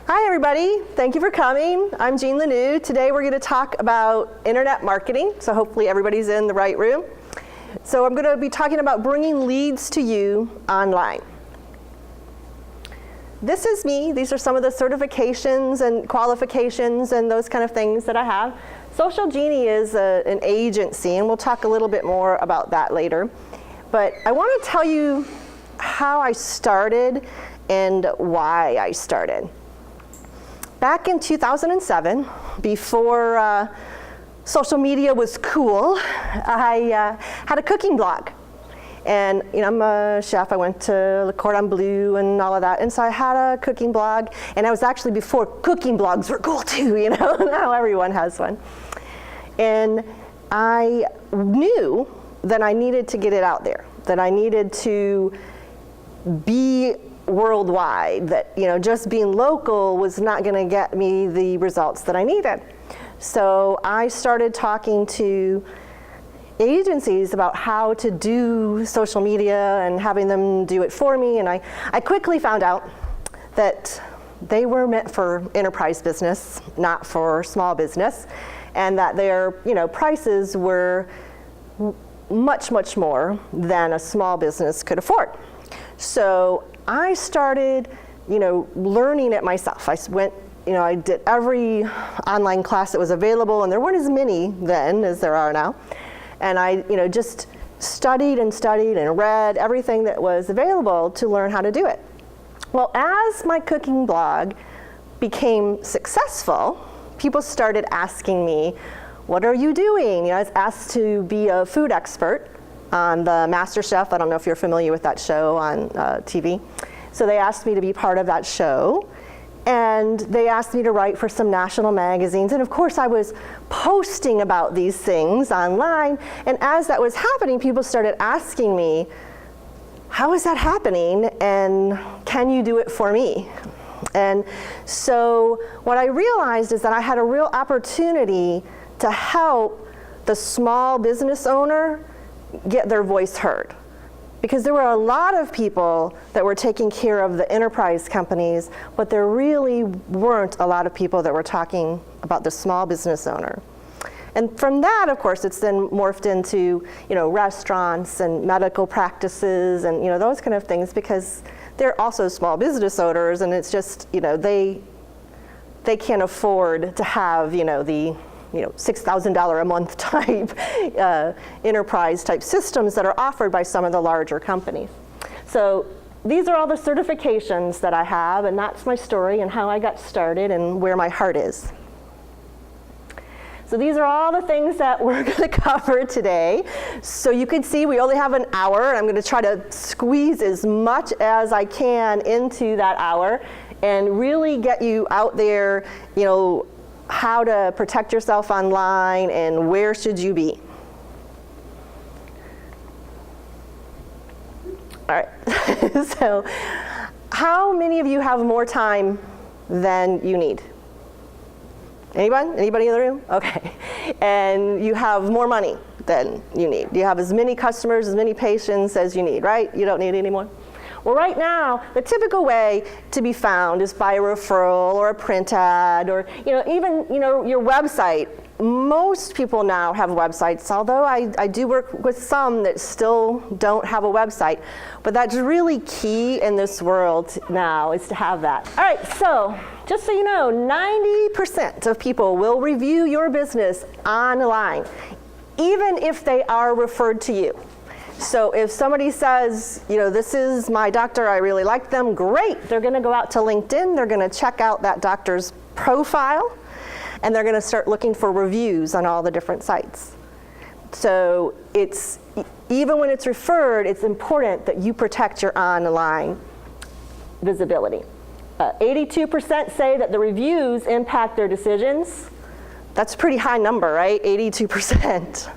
Hi everybody, thank you for coming. I'm Jean Lanoue. Today we're going to talk about internet marketing, so hopefully everybody's in the right room. So I'm going to be talking about bringing leads to you online. This is me. These are some of the certifications and qualifications and those kind of things that I have. Social Genie is an agency, and we'll talk a little bit more about that later. But I want to tell you how I started and why I started. Back in 2007, before social media was cool, I had a cooking blog. And I'm a chef. I went to Le Cordon Bleu and all of that. And so I had a cooking blog. And I was actually before cooking blogs were cool too, now everyone has one. And I knew that I needed to get it out there, that I needed to be worldwide, that just being local was not going to get me the results that I needed. So I started talking to agencies about how to do social media and having them do it for me, and I quickly found out that they were meant for enterprise business, not for small business, and that their prices were much, much more than a small business could afford. So I started, learning it myself. I went, I did every online class that was available, and there weren't as many then as there are now. And I, just studied and studied and read everything that was available to learn how to do it. Well, as my cooking blog became successful, people started asking me, "What are you doing?" I was asked to be a food expert on the MasterChef. I don't know if you're familiar with that show on TV. So they asked me to be part of that show, and they asked me to write for some national magazines. And of course I was posting about these things online, and as that was happening, people started asking me, "How is that happening, and can you do it for me?" And so what I realized is that I had a real opportunity to help the small business owner get their voice heard. Because there were a lot of people that were taking care of the enterprise companies, but there really weren't a lot of people that were talking about the small business owner. And from that, of course, it's then morphed into restaurants and medical practices and those kind of things, because they're also small business owners, and it's just they can't afford to have the $6,000 a month type enterprise type systems that are offered by some of the larger companies. So these are all the certifications that I have, and that's my story and how I got started and where my heart is. So these are all the things that we're going to cover today. So you can see we only have an hour, and I'm going to try to squeeze as much as I can into that hour and really get you out there, how to protect yourself online and where should you be. All right, so how many of you have more time than you need? Anyone? Anybody in the room? Okay. And you have more money than you need. You have as many customers, as many patients as you need, right? You don't need any more? Well, right now, the typical way to be found is by a referral or a print ad, or even your website. Most people now have websites, although I do work with some that still don't have a website. But that's really key in this world now, is to have that. All right, so just so you know, 90% of people will review your business online, even if they are referred to you. So if somebody says, this is my doctor, I really like them, great. They're going to go out to LinkedIn, they're going to check out that doctor's profile, and they're going to start looking for reviews on all the different sites. So it's, even when it's referred, it's important that you protect your online visibility. 82% say that the reviews impact their decisions. That's a pretty high number, right? 82%.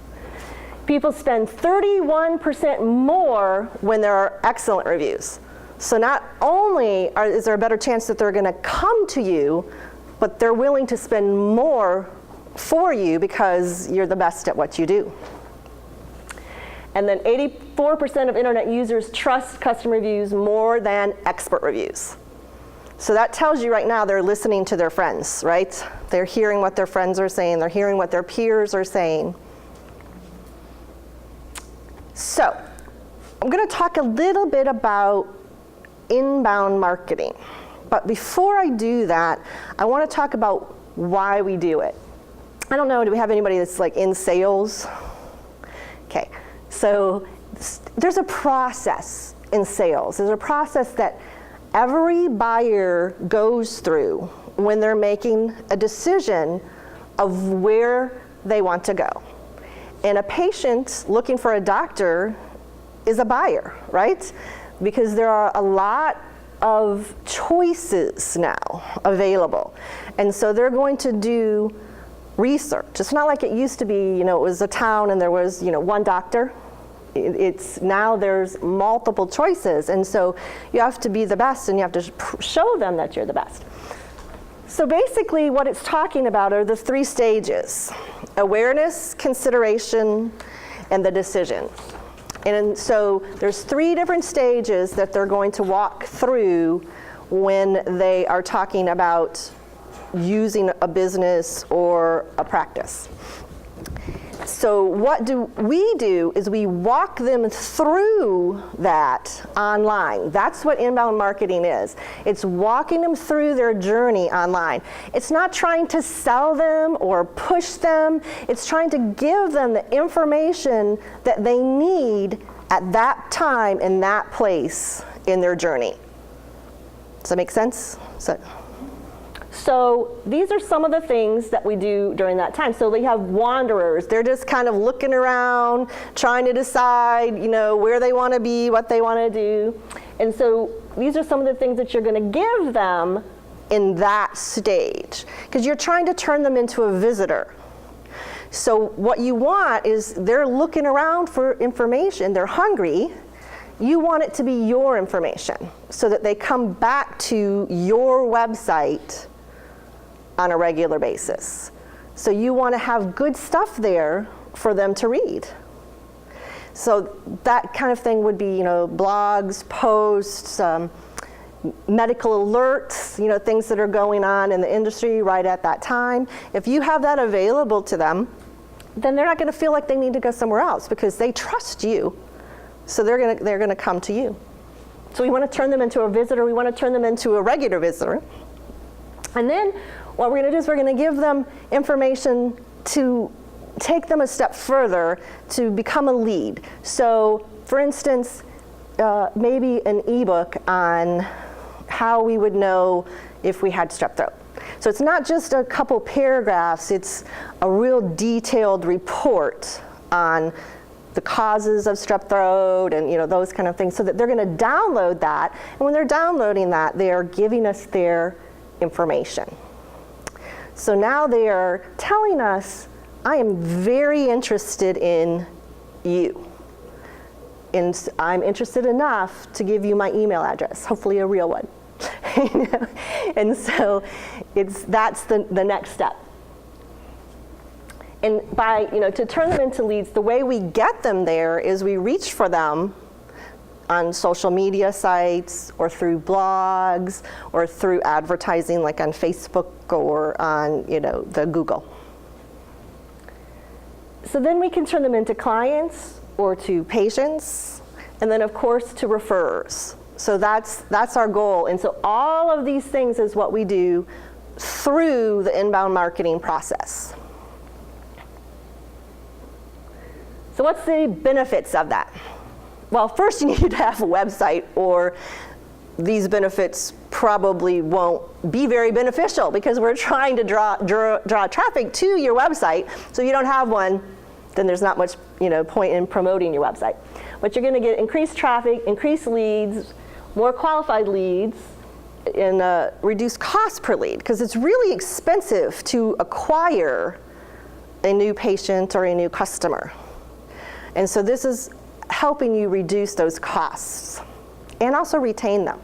People spend 31% more when there are excellent reviews. So not only is there a better chance that they're going to come to you, but they're willing to spend more for you because you're the best at what you do. And then 84% of internet users trust customer reviews more than expert reviews. So that tells you right now they're listening to their friends, right? They're hearing what their friends are saying. They're hearing what their peers are saying. So I'm going to talk a little bit about inbound marketing. But before I do that, I want to talk about why we do it. I don't know, do we have anybody that's like in sales? Okay, so there's a process in sales. There's a process that every buyer goes through when they're making a decision of where they want to go. And a patient looking for a doctor is a buyer, right? Because there are a lot of choices now available. And so they're going to do research. It's not like it used to be, it was a town and there was, one doctor. It's now there's multiple choices, and so you have to be the best and you have to show them that you're the best. So basically what it's talking about are the 3 stages: awareness, consideration, and the decision. And so there's 3 different stages that they're going to walk through when they are talking about using a business or a practice. So what we do is we walk them through that online. That's what inbound marketing is. It's walking them through their journey online. It's not trying to sell them or push them. It's trying to give them the information that they need at that time in that place in their journey. Does that make sense? So these are some of the things that we do during that time. So they have wanderers. They're just kind of looking around, trying to decide, where they want to be, what they want to do. And so these are some of the things that you're going to give them in that stage, because you're trying to turn them into a visitor. So what you want is they're looking around for information. They're hungry. You want it to be your information so that they come back to your website on a regular basis. So you want to have good stuff there for them to read. So that kind of thing would be, blogs, posts, medical alerts, things that are going on in the industry right at that time. If you have that available to them, then they're not going to feel like they need to go somewhere else because they trust you. So they're going to come to you. So we want to turn them into a visitor. We want to turn them into a regular visitor. And then what we're going to do is we're going to give them information to take them a step further to become a lead. So for instance, maybe an ebook on how we would know if we had strep throat. So it's not just a couple paragraphs, it's a real detailed report on the causes of strep throat and those kind of things, so that they're going to download that. And when they're downloading that, they are giving us their information. So now they are telling us, I am very interested in you. And I'm interested enough to give you my email address, hopefully a real one. And so that's the next step. And by, to turn them into leads, the way we get them there is we reach for them on social media sites or through blogs or through advertising like on Facebook or on, the Google. So then we can turn them into clients or to patients, and then of course to referrers. So that's our goal. And so all of these things is what we do through the inbound marketing process. So what's the benefits of that? Well, first you need to have a website, or these benefits probably won't be very beneficial because we're trying to draw traffic to your website. So if you don't have one, then there's not much point in promoting your website. But you're going to get increased traffic, increased leads, more qualified leads, and reduced cost per lead, because it's really expensive to acquire a new patient or a new customer. And so this is helping you reduce those costs and also retain them.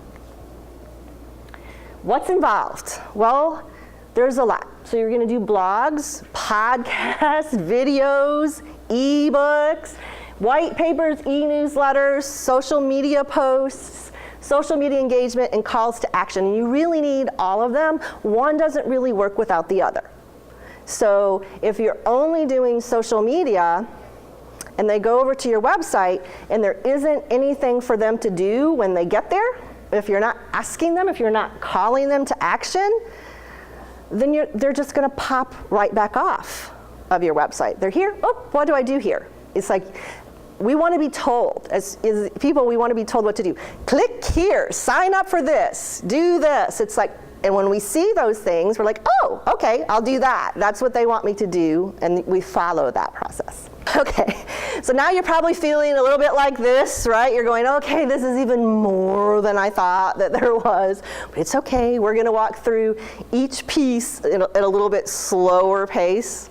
What's involved? Well, there's a lot. So you're going to do blogs, podcasts, videos, ebooks, white papers, e-newsletters, social media posts. social media engagement, and calls to action. You really need all of them. One doesn't really work without the other. So if you're only doing social media and they go over to your website and there isn't anything for them to do when they get there, if you're not asking them, if you're not calling them to action, then they're just going to pop right back off of your website. They're here, oh, what do I do here? It's like, we want to be told, as people, we want to be told what to do. Click here, sign up for this, do this. It's like, and when we see those things, we're like, oh, okay, I'll do that. That's what they want me to do, and we follow that process. Okay, so now you're probably feeling a little bit like this, right? You're going, okay, this is even more than I thought that there was, but it's okay. We're going to walk through each piece at a little bit slower pace.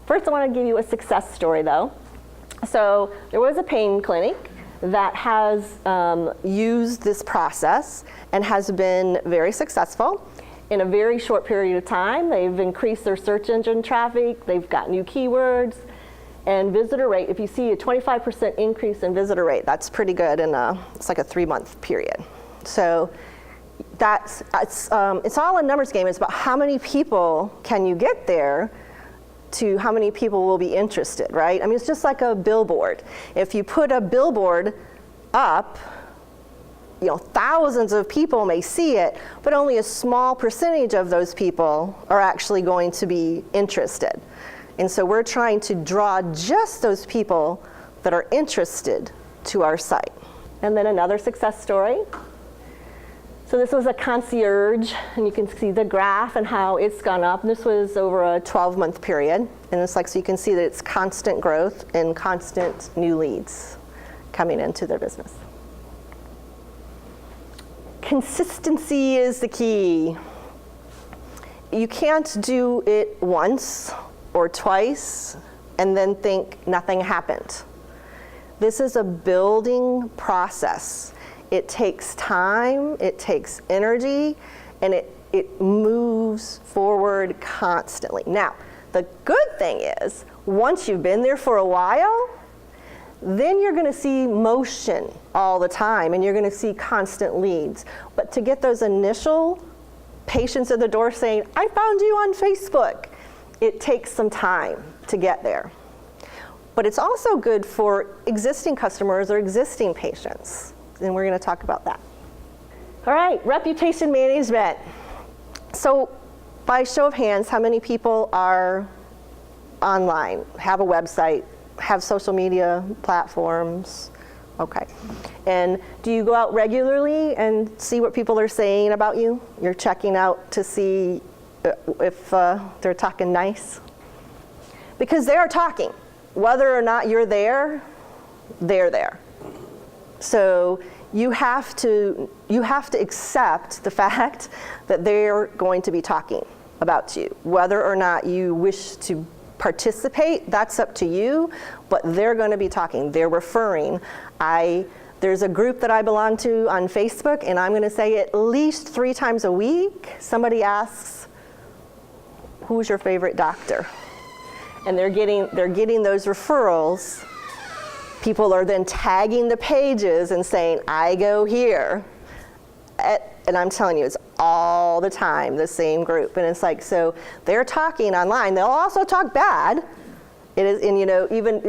First, I want to give you a success story, though. So there was a pain clinic that has used this process and has been very successful. In a very short period of time, they've increased their search engine traffic, they've got new keywords, and visitor rate, if you see a 25% increase in visitor rate, that's pretty good in it's like a 3-month period. So it's all a numbers game. It's about how many people can you get there to how many people will be interested, right? I mean, it's just like a billboard. If you put a billboard up, you know, thousands of people may see it, but only a small percentage of those people are actually going to be interested. And so we're trying to draw just those people that are interested to our site. And then another success story. So this was a concierge, and you can see the graph and how it's gone up. And this was over a 12-month period. And it's like, so you can see that it's constant growth and constant new leads coming into their business. Consistency is the key. You can't do it once or twice and then think nothing happened. This is a building process. It takes time, it takes energy, and it moves forward constantly. Now, the good thing is, once you've been there for a while, then you're going to see motion all the time, and you're going to see constant leads. But to get those initial patients at the door saying, I found you on Facebook, it takes some time to get there. But it's also good for existing customers or existing patients. And we're going to talk about that. All right, reputation management. So by show of hands, how many people are online, have a website, have social media platforms? Okay. And do you go out regularly and see what people are saying about you? You're checking out to see if they're talking nice? Because they are talking. Whether or not you're there, they're there. So you have to accept the fact that they're going to be talking about you. Whether or not you wish to participate, that's up to you, but they're going to be talking. They're referring. There's a group that I belong to on Facebook, and I'm going to say at least 3 times a week, somebody asks, who's your favorite doctor? And they're getting those referrals. People are then tagging the pages and saying, I go here. And I'm telling you, it's all the time the same group. And it's like, so they're talking online. They'll also talk bad. It is, and you know,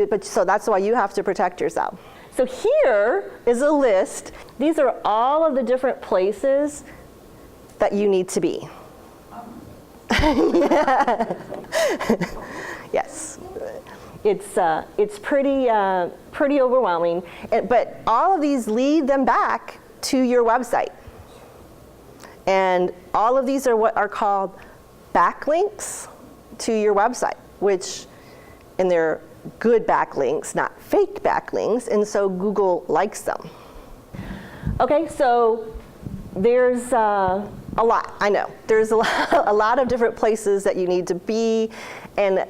but so that's why you have to protect yourself. So here is a list. These are all of the different places that you need to be. Yes. It's pretty overwhelming, but all of these lead them back to your website. And all of these are what are called backlinks to your website, and they're good backlinks, not fake backlinks, and so Google likes them. Okay, so there's a lot, I know. There's a lot of different places that you need to be, and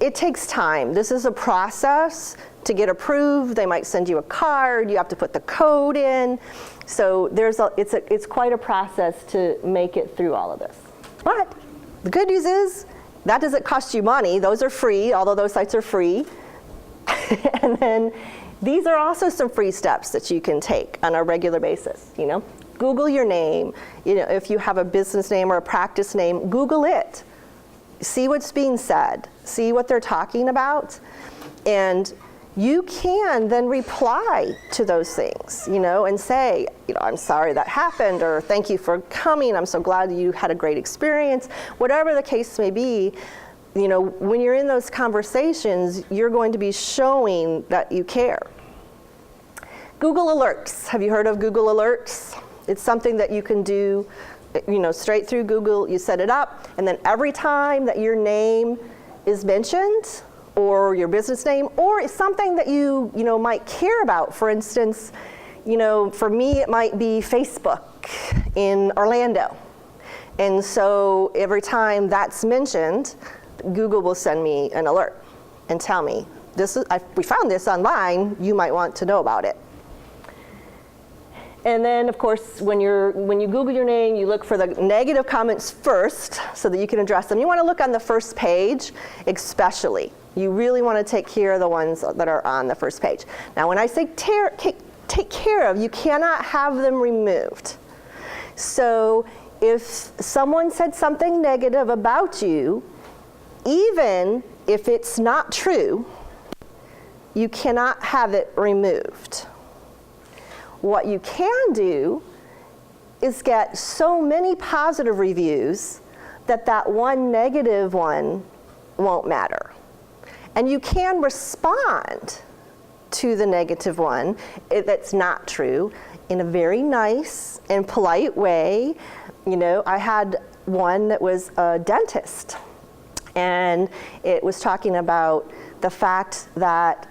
it takes time. This is a process to get approved. They might send you a card. You have to put the code in. So it's quite a process to make it through all of this. But the good news is that doesn't cost you money. Those are free, although those sites are free. And then These are also some free steps that you can take on a regular basis, you know. Google your name. You know, if you have a business name or a practice name, Google it. See what's being said. See what they're talking about. And you can then reply to those things, you know, and say, you know, I'm sorry that happened, or thank you for coming. I'm so glad you had a great experience. Whatever the case may be, you know, when you're in those conversations, you're going to be showing that you care. Google Alerts. Have you heard of Google Alerts? It's something that you can do, you know, straight through Google. You set it up, and then every time that your name is mentioned, or your business name, or it's something that you know, might care about. For instance, you know, for me, it might be Facebook in Orlando. And so every time that's mentioned, Google will send me an alert and tell me, we found this online, you might want to know about it. And then, of course, when you Google your name, you look for the negative comments first so that you can address them. You want to look on the first page, especially. You really want to take care of the ones that are on the first page. Now, when I say take care of, you cannot have them removed. So if someone said something negative about you, even if it's not true, you cannot have it removed. What you can do is get so many positive reviews that one negative one won't matter. And you can respond to the negative one that's not true in a very nice and polite way. You know, I had one that was a dentist, and it was talking about the fact that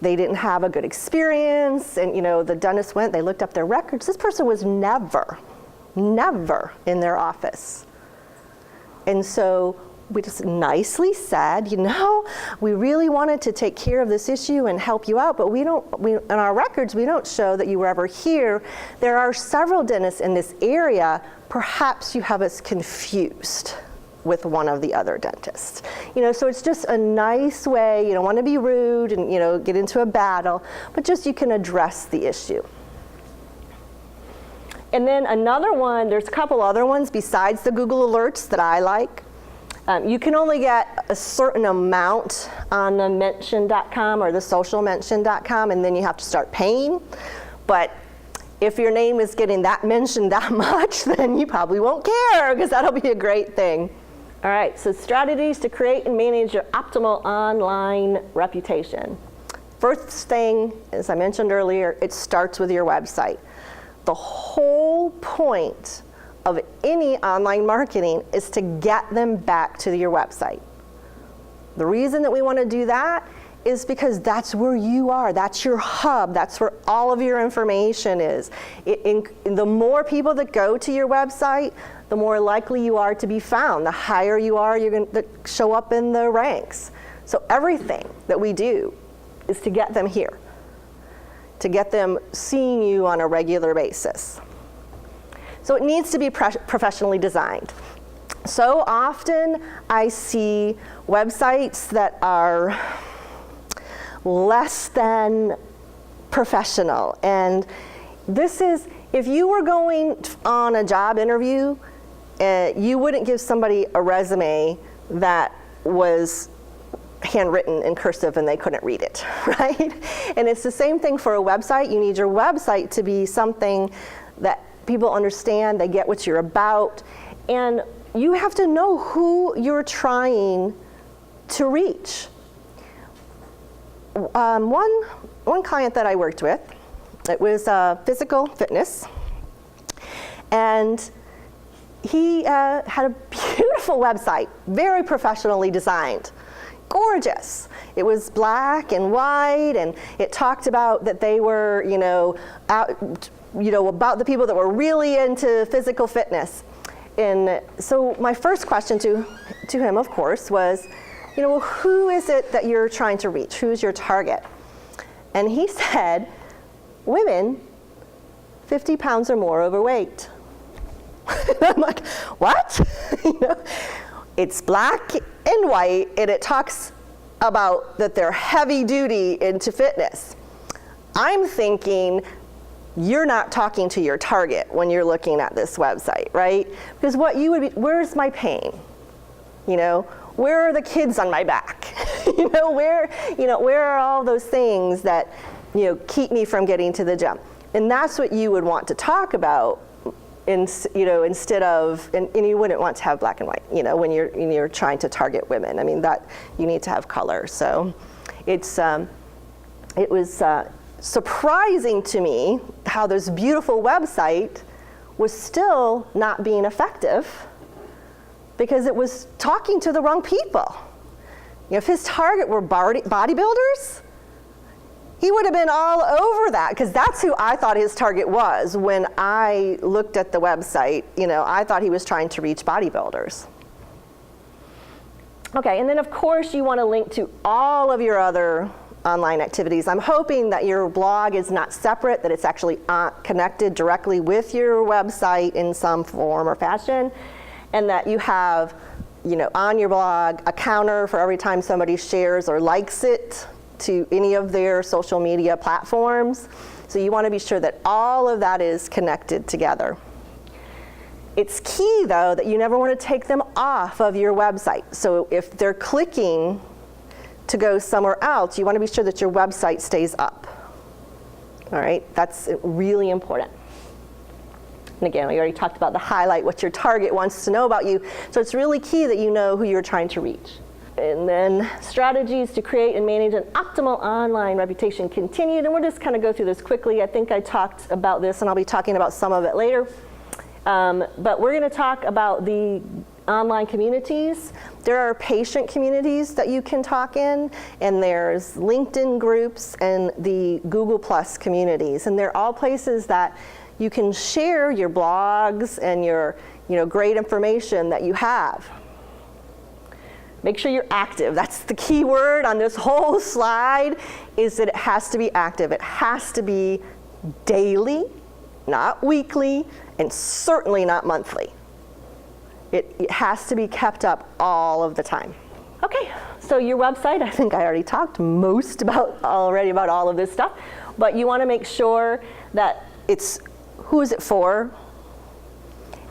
they didn't have a good experience, and you know, the dentist went, they looked up their records. This person was never in their office. And so we just nicely said, you know, we really wanted to take care of this issue and help you out, but in our records, we don't show that you were ever here. There are several dentists in this area. Perhaps you have us confused with one of the other dentists. You know, so it's just a nice way. You don't want to be rude and, you know, get into a battle, but just you can address the issue. And then another one, there's a couple other ones besides the Google Alerts that I like. You can only get a certain amount on the mention.com or the socialmention.com, and then you have to start paying. But if your name is getting that mentioned that much, then you probably won't care, because that'll be a great thing. All right, so strategies to create and manage your optimal online reputation. First thing, as I mentioned earlier, it starts with your website. The whole point of any online marketing is to get them back to your website. The reason that we want to do that is because that's where you are. That's your hub. That's where all of your information is. The more people that go to your website, the more likely you are to be found. The higher you are, you're going to show up in the ranks. So everything that we do is to get them here, to get them seeing you on a regular basis. So it needs to be professionally designed. So often I see websites that are less than professional. And this is, if you were going on a job interview, you wouldn't give somebody a resume that was handwritten in cursive and they couldn't read it, right? And it's the same thing for a website. You need your website to be something that people understand, they get what you're about, and you have to know who you're trying to reach. One client that I worked with, it was physical fitness, and he had a beautiful website, very professionally designed, gorgeous. It was black and white, and it talked about that they were, about the people that were really into physical fitness. And so my first question to him, of course, was, who is it that you're trying to reach? Who's your target? And he said, women 50 pounds or more overweight. I'm like, what? It's black and white, and it talks about that they're heavy duty into fitness. I'm thinking you're not talking to your target when you're looking at this website, right? Because what you would be, where's my pain? You know, where are the kids on my back? Where are all those things that, keep me from getting to the gym? And that's what you would want to talk about, instead of, and you wouldn't want to have black and white, when you're trying to target women. I mean, that you need to have color. So it was surprising to me how this beautiful website was still not being effective, because it was talking to the wrong people. If his target were bodybuilders, he would have been all over that, because that's who I thought his target was when I looked at the website. I thought he was trying to reach bodybuilders. Okay, and then of course you want to link to all of your other online activities. I'm hoping that your blog is not separate, that it's actually connected directly with your website in some form or fashion, and that you have, on your blog a counter for every time somebody shares or likes it to any of their social media platforms. So you want to be sure that all of that is connected together. It's key, though, that you never want to take them off of your website. So if they're clicking to go somewhere else, you want to be sure that your website stays up. All right, that's really important. And again, we already talked about the highlight, what your target wants to know about you. So it's really key that you know who you're trying to reach. And then strategies to create and manage an optimal online reputation continued. And we'll just kind of go through this quickly. I think I talked about this, and I'll be talking about some of it later. But we're going to talk about the online communities. There are patient communities that you can talk in, and there's LinkedIn groups and the Google Plus communities. And they're all places that you can share your blogs and your great information that you have. Make sure you're active. That's the key word on this whole slide, is that it has to be active. It has to be daily, not weekly, and certainly not monthly. It has to be kept up all of the time. Okay, so your website, I think I already talked about all of this stuff, but you want to make sure that it's who is it for,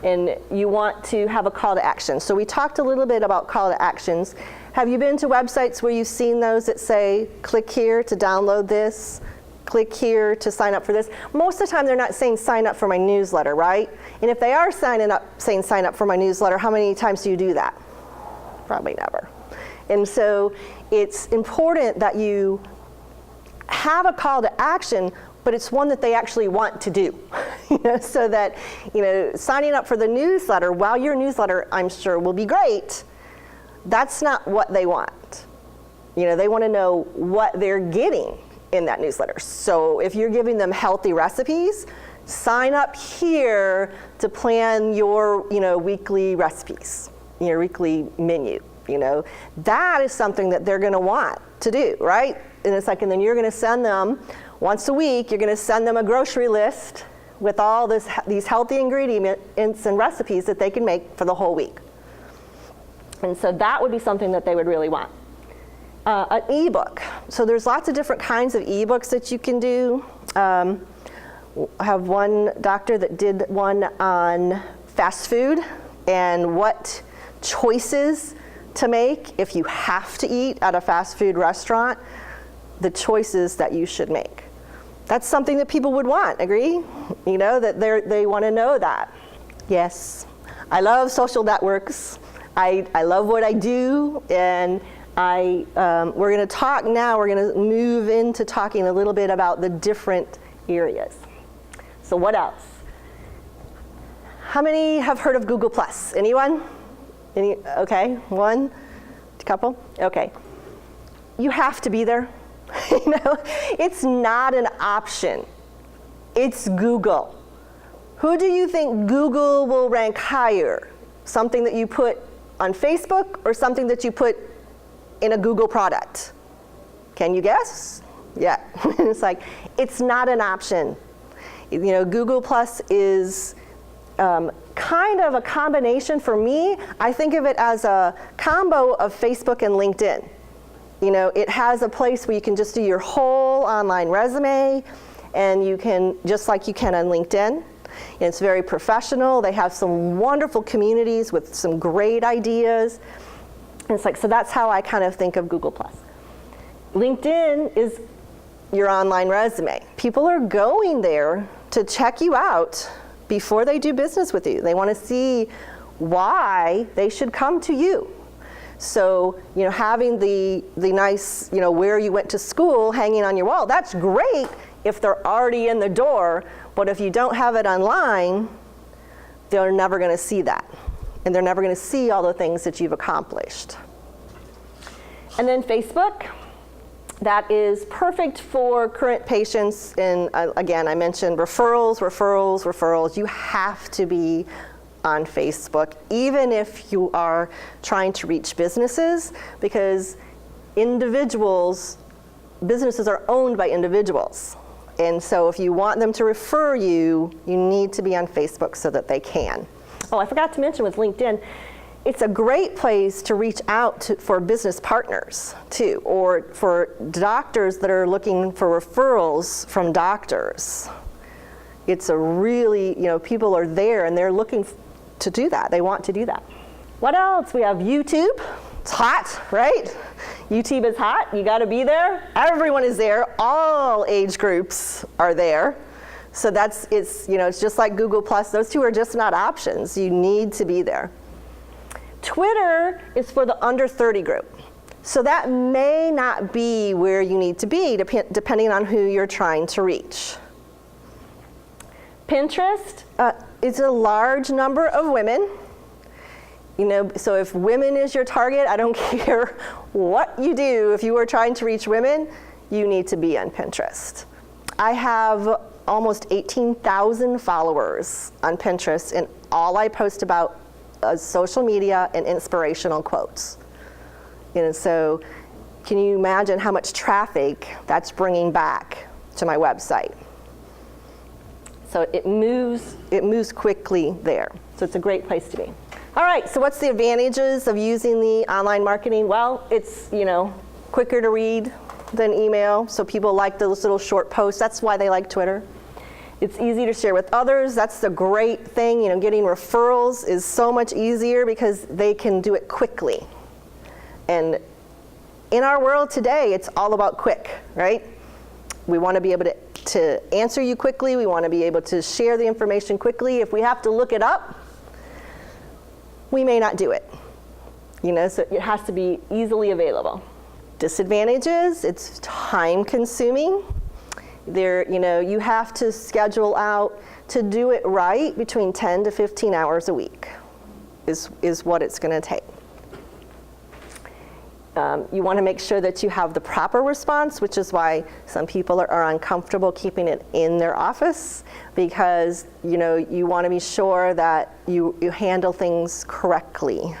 and you want to have a call to action. So we talked a little bit about call to actions. Have you been to websites where you've seen those that say, click here to download this, click here to sign up for this? Most of the time they're not saying sign up for my newsletter, right? And if they are saying sign up for my newsletter, how many times do you do that? Probably never. And so it's important that you have a call to action, but it's one that they actually want to do. So that, signing up for the newsletter, while your newsletter, I'm sure, will be great, that's not what they want. They want to know what they're getting in that newsletter. So if you're giving them healthy recipes, sign up here to plan your, weekly recipes, your weekly menu. That is something that they're going to want to do, right? And it's like, and then you're going to send them once a week. You're going to send them a grocery list with all these healthy ingredients and recipes that they can make for the whole week. And so that would be something that they would really want. An ebook. So there's lots of different kinds of ebooks that you can do. I have one doctor that did one on fast food and what choices to make if you have to eat at a fast food restaurant, the choices that you should make. That's something that people would want, agree? That they want to know that. Yes, I love social networks. I love what I do, and we're going to talk now, we're going to move into talking a little bit about the different areas. So what else? How many have heard of Google Plus? Anyone? Okay, one, a couple? Okay. You have to be there. It's not an option. It's Google. Who do you think Google will rank higher? Something that you put on Facebook or something that you put in a Google product? Can you guess? Yeah. It's like, it's not an option. Google Plus is kind of a combination for me. I think of it as a combo of Facebook and LinkedIn. It has a place where you can just do your whole online resume, and you can, just like you can on LinkedIn. And it's very professional. They have some wonderful communities with some great ideas. And it's like, so that's how I kind of think of Google+. LinkedIn is your online resume. People are going there to check you out before they do business with you. They want to see why they should come to you. So, having the nice, where you went to school hanging on your wall, that's great if they're already in the door, but if you don't have it online, they're never going to see that. And they're never going to see all the things that you've accomplished. And then Facebook, that is perfect for current patients. And again, I mentioned referrals, referrals, referrals. You have to be on Facebook, even if you are trying to reach businesses, because businesses are owned by individuals. And so if you want them to refer you, you need to be on Facebook so that they can. Oh, I forgot to mention with LinkedIn, it's a great place to reach out for business partners too, or for doctors that are looking for referrals from doctors. It's a really, people are there and they're looking to do that. They want to do that. What else? We have YouTube. It's hot, right? YouTube is hot. You got to be there. Everyone is there. All age groups are there. So it's just like Google+. Those two are just not options. You need to be there. Twitter is for the under 30 group. So that may not be where you need to be, depending on who you're trying to reach. Pinterest is a large number of women. So if women is your target, I don't care what you do. If you are trying to reach women, you need to be on Pinterest. I have almost 18,000 followers on Pinterest, and all I post about is social media and inspirational quotes. So can you imagine how much traffic that's bringing back to my website? So it moves quickly there. So it's a great place to be. All right, so what's the advantages of using the online marketing? Well, it's, quicker to read than email, so people like those little short posts. That's why they like Twitter. It's easy to share with others. That's the great thing. Getting referrals is so much easier because they can do it quickly. And in our world today, it's all about quick, right? We want to be able to answer you quickly. We want to be able to share the information quickly. If we have to look it up, we may not do it. So it has to be easily available. Disadvantages, it's time consuming. You have to schedule out to do it right between 10 to 15 hours a week is what it's going to take. You want to make sure that you have the proper response, which is why some people are uncomfortable keeping it in their office, because you want to be sure that you handle things correctly.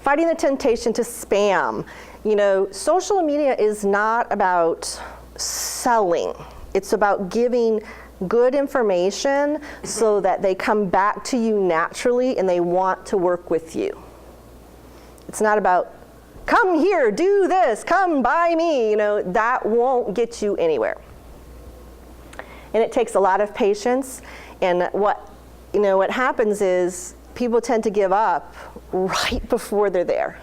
Fighting the temptation to spam. Social media is not about selling. It's about giving good information so that they come back to you naturally and they want to work with you. It's not about, come here, do this, come buy me. That won't get you anywhere. And it takes a lot of patience. And what happens is people tend to give up right before they're there.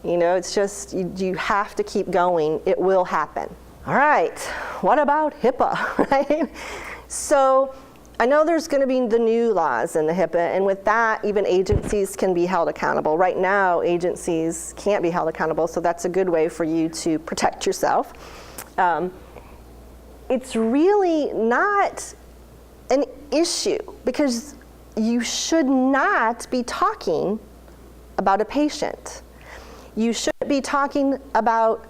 It's just, you have to keep going. It will happen. All right, what about HIPAA, right? So I know there's going to be the new laws in the HIPAA, and with that, even agencies can be held accountable. Right now, agencies can't be held accountable, so that's a good way for you to protect yourself. It's really not an issue, because you should not be talking about a patient. You should be talking about,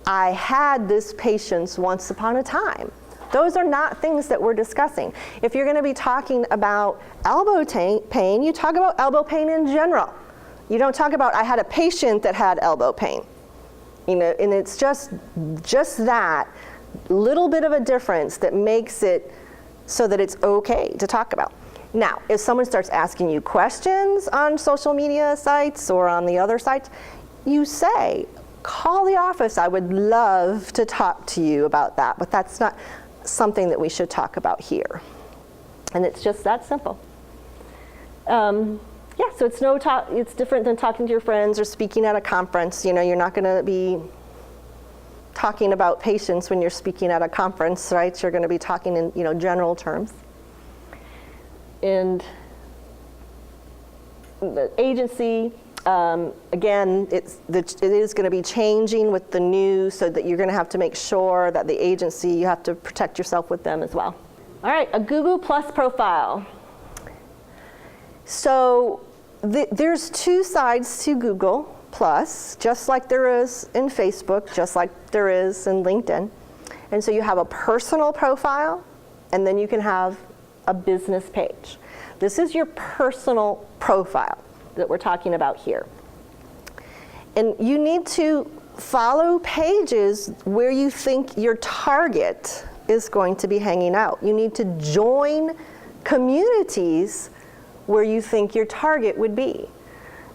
I had this patient once upon a time. Those are not things that we're discussing. If you're going to be talking about elbow pain, you talk about elbow pain in general. You don't talk about, I had a patient that had elbow pain. And it's just that little bit of a difference that makes it so that it's okay to talk about. Now, if someone starts asking you questions on social media sites or on the other sites, you say, call the office. I would love to talk to you about that, but that's not something that we should talk about here. And it's just that simple. Yeah, so it's different than talking to your friends or speaking at a conference. You know, you're not going to be talking about patients when you're speaking at a conference, right? You're going to be talking in, you know, general terms. And the agency, again, it is going to be changing with the new, so that you're going to have to make sure that the agency, you have to protect yourself with them as well. All right, a Google Plus profile. So there's two sides to Google Plus, just like there is in Facebook, just like there is in LinkedIn. And so you have a personal profile, and then you can have a business page. This is your personal profile that we're talking about here. And you need to follow pages where you think your target is going to be hanging out. You need to join communities where you think your target would be.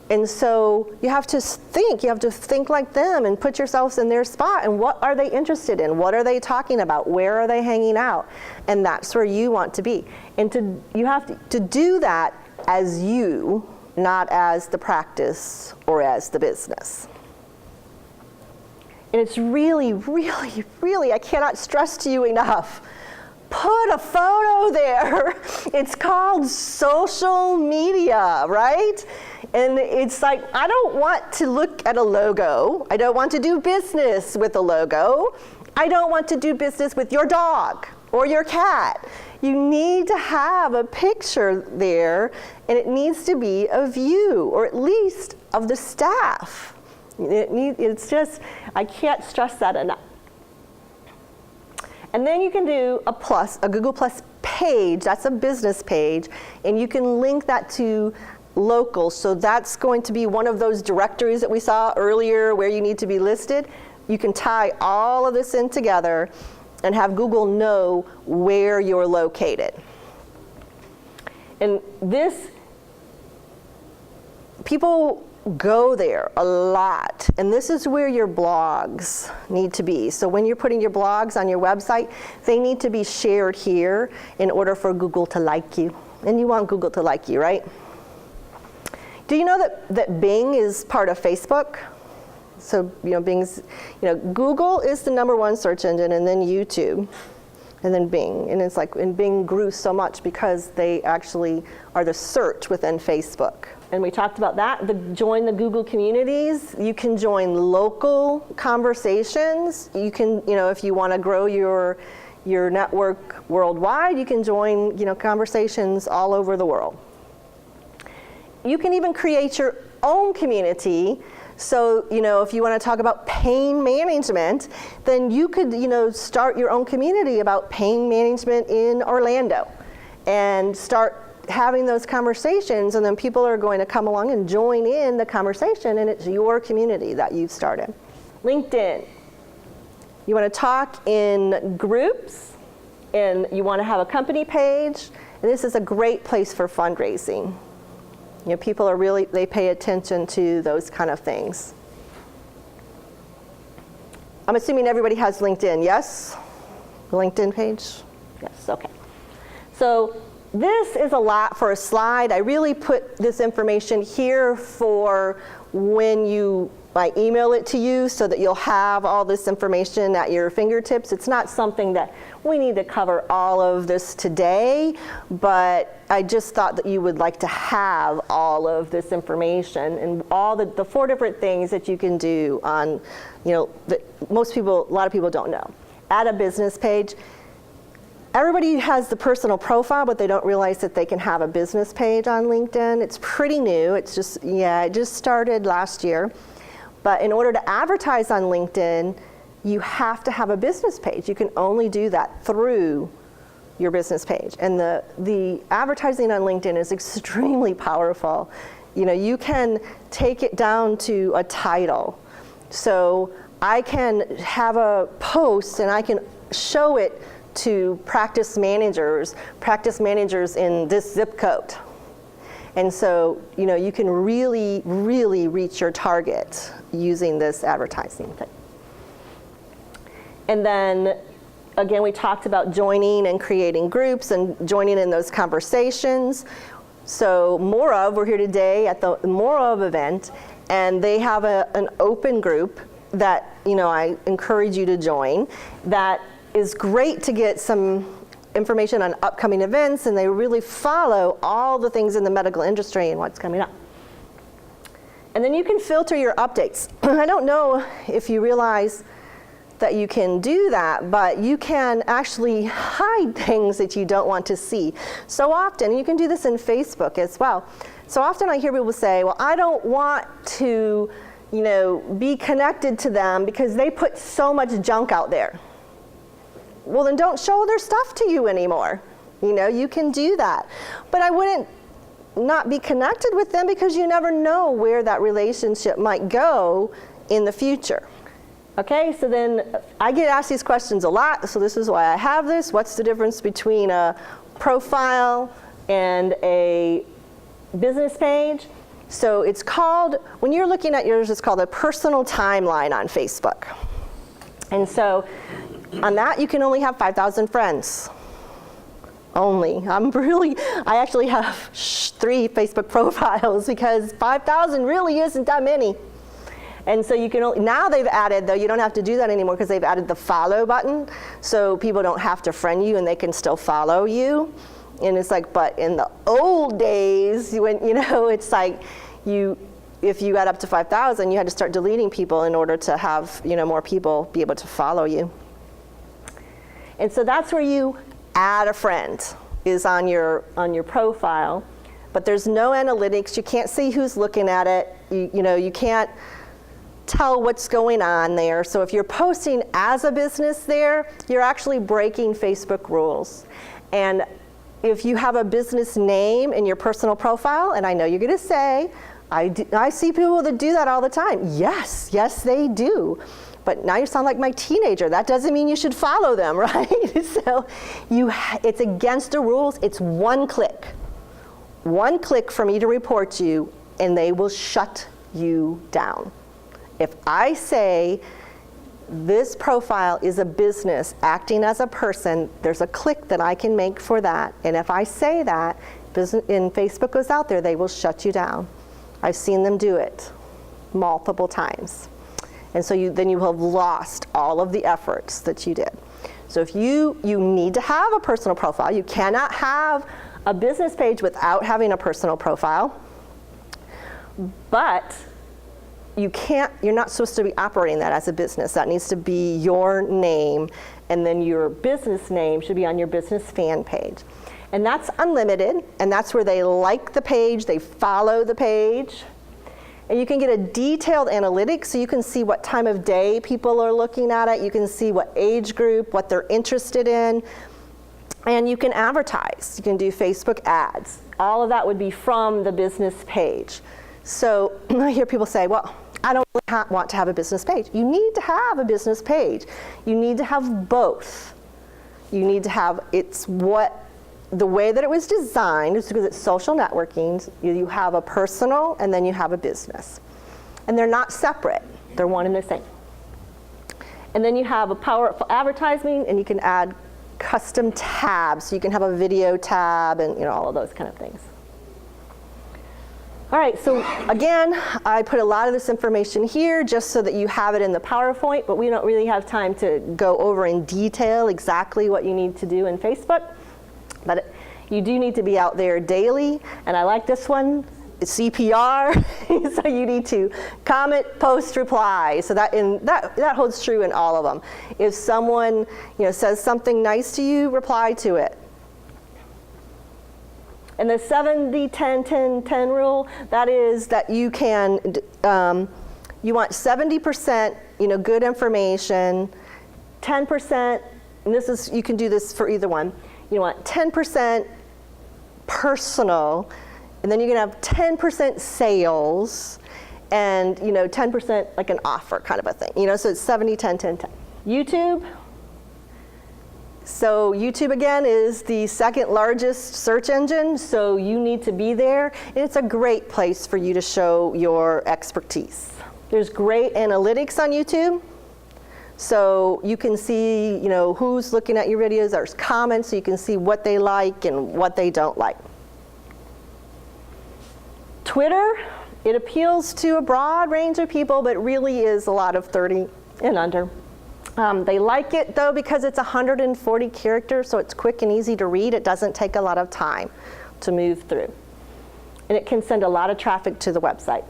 And so you have to think like them and put yourselves in their spot, and what are they interested in? What are they talking about? Where are they hanging out? And that's where you want to be. And you have to do that as you, not as the practice or as the business. And it's really, really, really, I cannot stress to you enough, put a photo there. It's called social media, right? And it's like, I don't want to look at a logo. I don't want to do business with a logo. I don't want to do business with your dog or your cat. You need to have a picture there, and it needs to be of you, or at least of the staff. It's just, I can't stress that enough. And then you can do a Google Plus page, that's a business page, and you can link that to local. So that's going to be one of those directories that we saw earlier where you need to be listed. You can tie all of this in together and have Google know where you're located. And this, people go there a lot, and this is where your blogs need to be. So when you're putting your blogs on your website, they need to be shared here in order for Google to like you. And you want Google to like you, right? Do you know that Bing is part of Facebook? So, you know, Bing's, you know, Google is the #1 search engine, and then YouTube, and then Bing. And it's like, and Bing grew so much because they actually are the search within Facebook. And we talked about that, join the Google communities. You can join local conversations. You can, you know, if you want to grow your network worldwide, you can join, you know, conversations all over the world. You can even create your own community. So, you know, if you want to talk about pain management, then you could, you know, start your own community about pain management in Orlando and start having those conversations, and then people are going to come along and join in the conversation, and it's your community that you've started. LinkedIn. You want to talk in groups, and you want to have a company page, and this is a great place for fundraising. You know, people are really, they pay attention to those kind of things. I'm assuming everybody has LinkedIn, yes? LinkedIn page? Yes, okay. So this is a lot for a slide. I really put this information here for when I email it to you, so that you'll have all this information at your fingertips. It's not something that we need to cover all of this today, but I just thought that you would like to have all of this information and all the 4 different things that you can do on, you know, that a lot of people don't know. Add a business page. Everybody has the personal profile, but they don't realize that they can have a business page on LinkedIn. It's pretty new. It's just, yeah, it just started last year. But in order to advertise on LinkedIn, you have to have a business page. You can only do that through your business page. And the advertising on LinkedIn is extremely powerful. You know, you can take it down to a title. So I can have a post, and I can show it to practice managers in this zip code. And so, you can really, really reach your target using this advertising thing. And then, again, we talked about joining and creating groups and joining in those conversations. So MOROF, we're here today at the MOROF event, and they have an open group that, I encourage you to join. That is great to get some information on upcoming events, and they really follow all the things in the medical industry and what's coming up. And then you can filter your updates. I don't know if you realize that you can do that, but you can actually hide things that you don't want to see. So often, and you can do this in Facebook as well, so often I hear people say, well, I don't want to, be connected to them because they put so much junk out there. Well, then don't show their stuff to you anymore. You can do that. But I wouldn't not be connected with them because you never know where that relationship might go in the future. Okay, so then I get asked these questions a lot, so this is why I have this. What's the difference between a profile and a business page? So it's called, when you're looking at yours, it's called a personal timeline on Facebook. And so on that, you can only have 5,000 friends. Only. I actually have 3 Facebook profiles because 5,000 really isn't that many. And so you can only, now they've added, though, you don't have to do that anymore because they've added the follow button, so people don't have to friend you and they can still follow you. And it's like, but in the old days, when, it's like if you got up to 5,000, you had to start deleting people in order to have, more people be able to follow you. And so that's where you add a friend, is on your profile. But there's no analytics. You can't see who's looking at it. You can't tell what's going on there. So if you're posting as a business there, you're actually breaking Facebook rules. And if you have a business name in your personal profile, and I know you're going to say, I see people that do that all the time. Yes, they do. But now you sound like my teenager. That doesn't mean you should follow them, right? So it's against the rules. It's one click. One click for me to report you, and they will shut you down. If I say this profile is a business acting as a person, there's a click that I can make for that. And if I say that, and Facebook goes out there, they will shut you down. I've seen them do it multiple times. And so then you have lost all of the efforts that you did. So if you need to have a personal profile. You cannot have a business page without having a personal profile. But you're not supposed to be operating that as a business. That needs to be your name, and then your business name should be on your business fan page. And that's unlimited, and that's where they like the page, they follow the page. And you can get a detailed analytics, so you can see what time of day people are looking at it. You can see what age group, what they're interested in. And you can advertise. You can do Facebook ads. All of that would be from the business page. So I hear people say, well, I don't really want to have a business page. You need to have a business page. You need to have both. You need to have, the way that it was designed is because it's social networking. You have a personal and then you have a business. And they're not separate. They're one and the same. And then you have a powerful advertising, and you can add custom tabs. So you can have a video tab and all of those kind of things. All right, so again, I put a lot of this information here just so that you have it in the PowerPoint, but we don't really have time to go over in detail exactly what you need to do in Facebook. But you do need to be out there daily, and I like this one, it's CPR, so you need to comment, post, reply. So that holds true in all of them. If someone says something nice to you, reply to it. And the 70-10-10-10 rule, that is that you can, you want 70% good information, 10%, and this is, you can do this for either one. You want 10% personal, and then you can have 10% sales, and 10% like an offer kind of a thing. So it's 70-10-10-10. YouTube, So YouTube, again, is the second largest search engine, so you need to be there. And it's a great place for you to show your expertise. There's great analytics on YouTube. So you can see, who's looking at your videos. There's comments, so you can see what they like and what they don't like. Twitter, it appeals to a broad range of people, but really is a lot of 30 and under. They like it, though, because it's 140 characters, so it's quick and easy to read. It doesn't take a lot of time to move through. And it can send a lot of traffic to the website.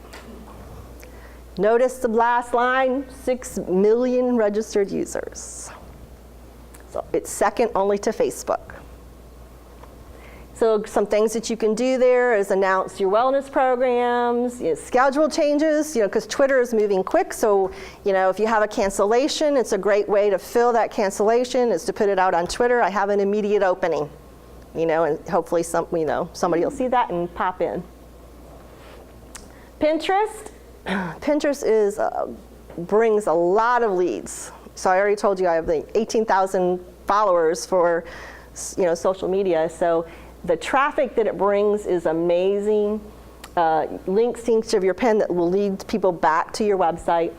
Notice the last line, 6 million registered users. So it's second only to Facebook. So some things that you can do there is announce your wellness programs, schedule changes, because Twitter is moving quick. So, if you have a cancellation, it's a great way to fill that cancellation is to put it out on Twitter. I have an immediate opening, and hopefully somebody will see that and pop in. Pinterest. Pinterest brings a lot of leads. So I already told you I have the 18,000 followers for, social media. So the traffic that it brings is amazing. Links to each of your pin that will lead people back to your website.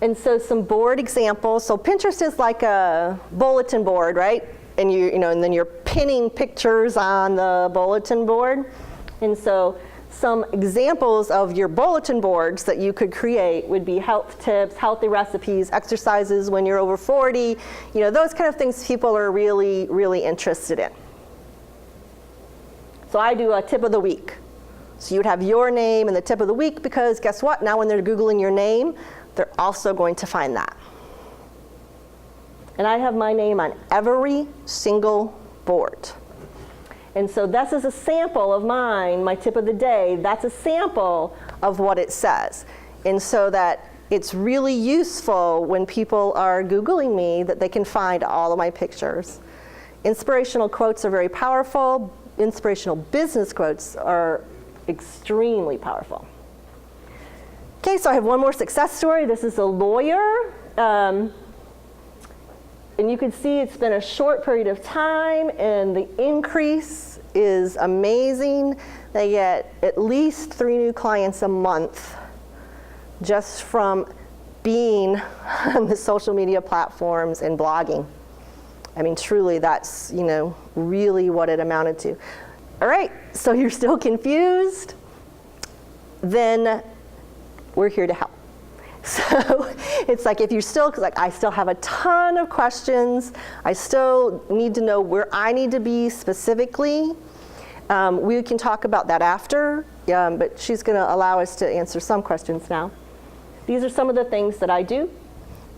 And so some board examples. So Pinterest is like a bulletin board, right? And and then you're pinning pictures on the bulletin board. And so some examples of your bulletin boards that you could create would be health tips, healthy recipes, exercises when you're over 40, those kind of things people are really, really interested in. So I do a tip of the week. So you'd have your name and the tip of the week, because guess what? Now when they're Googling your name, they're also going to find that. And I have my name on every single board. And so this is a sample of mine, my tip of the day. That's a sample of what it says. And so that it's really useful when people are Googling me that they can find all of my pictures. Inspirational quotes are very powerful. Inspirational business quotes are extremely powerful. Okay, so I have one more success story. This is a lawyer. And you can see it's been a short period of time, and the increase is amazing. They get at least 3 new clients a month just from being on the social media platforms and blogging. I mean, truly, that's, really what it amounted to. All right, so you're still confused? Then we're here to help. So it's like if you're still, I still have a ton of questions. I still need to know where I need to be specifically. We can talk about that after, but she's going to allow us to answer some questions now. These are some of the things that I do.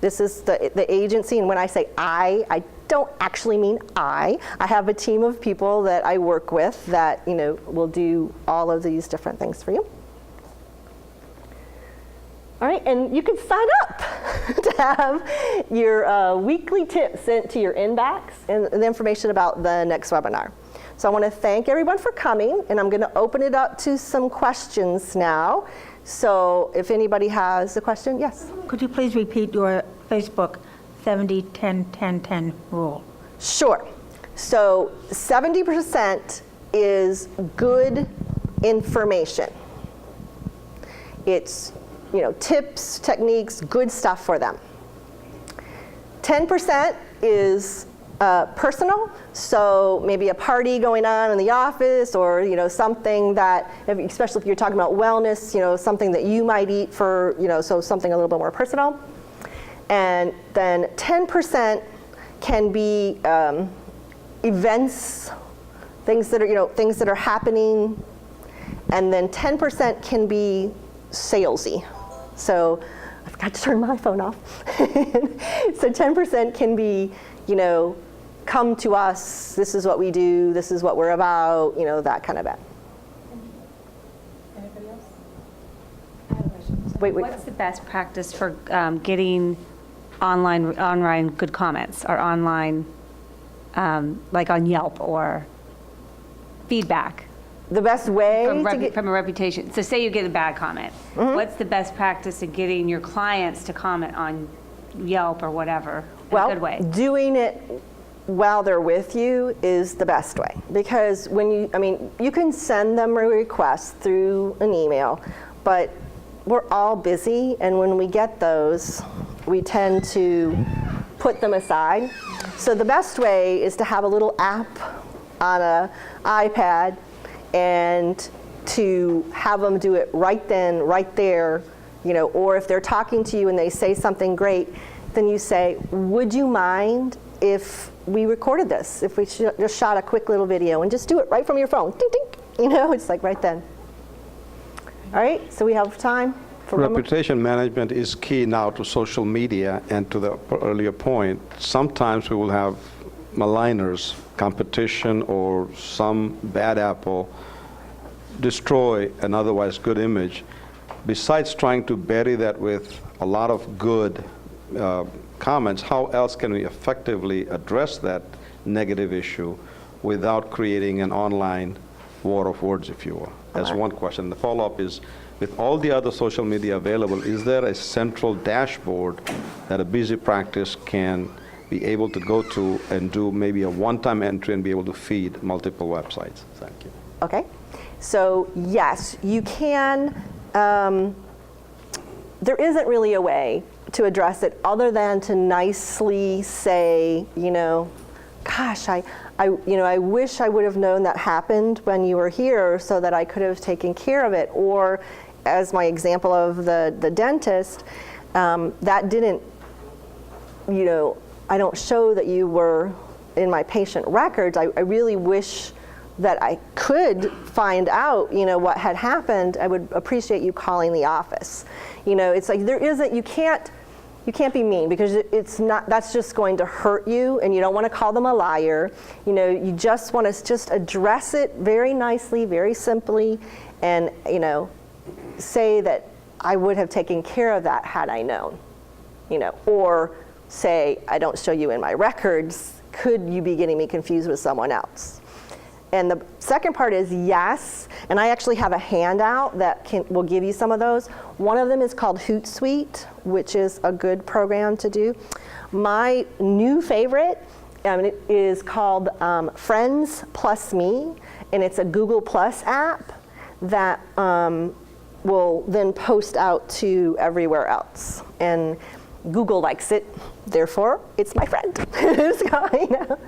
This is the agency, and when I say I don't actually mean I have a team of people that I work with that, will do all of these different things for you. All right, and you can sign up to have your weekly tips sent to your inbox and the information about the next webinar. So I want to thank everyone for coming, and I'm going to open it up to some questions now. So if anybody has a question, yes? Could you please repeat your Facebook 70-10-10-10 rule? Sure. So 70% is good information. It's tips, techniques, good stuff for them. 10% is personal, so maybe a party going on in the office, or something that, especially if you're talking about wellness, something that you might eat for, so something a little bit more personal. And then 10% can be events, things that are happening, and then 10% can be salesy. So I forgot to turn my phone off. So 10% can be, come to us, this is what we do, this is what we're about, that kind of it. Anybody else? I have a question. Wait. What's the best practice for getting online good comments, or online, like on Yelp or feedback? The best way From a reputation. So say you get a bad comment. Mm-hmm. What's the best practice of getting your clients to comment on Yelp or whatever in a good way? Doing it while they're with you is the best way, because when you can send them a request through an email, but we're all busy, and when we get those, we tend to put them aside. So the best way is to have a little app on an iPad and to have them do it right then, right there, or if they're talking to you and they say something great, then you say, would you mind if we recorded this, if we just shot a quick little video, and just do it right from your phone, ding, ding, it's like right then. All right, so we have time for reputation management is key now to social media, and to the earlier point, sometimes we will have maligners, competition, or some bad apple destroy an otherwise good image. Besides trying to bury that with a lot of good comments, how else can we effectively address that negative issue without creating an online war of words, if you will? That's one question. The follow-up is, with all the other social media available, is there a central dashboard that a busy practice can be able to go to and do maybe a one-time entry and be able to feed multiple websites? Thank you. Okay, so yes, you can. There isn't really a way to address it other than to nicely say, gosh, I wish I would have known that happened when you were here so that I could have taken care of it. Or, as my example of the dentist, that didn't, I don't show that you were in my patient records. I really wish that I could find out, what had happened. I would appreciate you calling the office. It's like you can't be mean, because it's not, that's just going to hurt you, and you don't want to call them a liar. You just want to just address it very nicely, very simply, and, say that I would have taken care of that had I known, or say, I don't show you in my records. Could you be getting me confused with someone else? And the second part is yes, and I actually have a handout that will give you some of those. One of them is called Hootsuite, which is a good program to do. My new favorite it is called Friends Plus Me, and it's a Google Plus app that will then post out to everywhere else. And Google likes it, therefore it's my friend. So,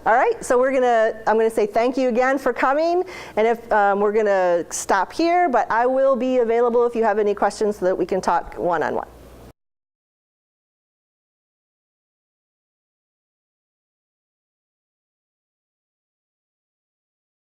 all right, so I'm gonna say thank you again for coming, and if we're gonna stop here, but I will be available if you have any questions so that we can talk one-on-one.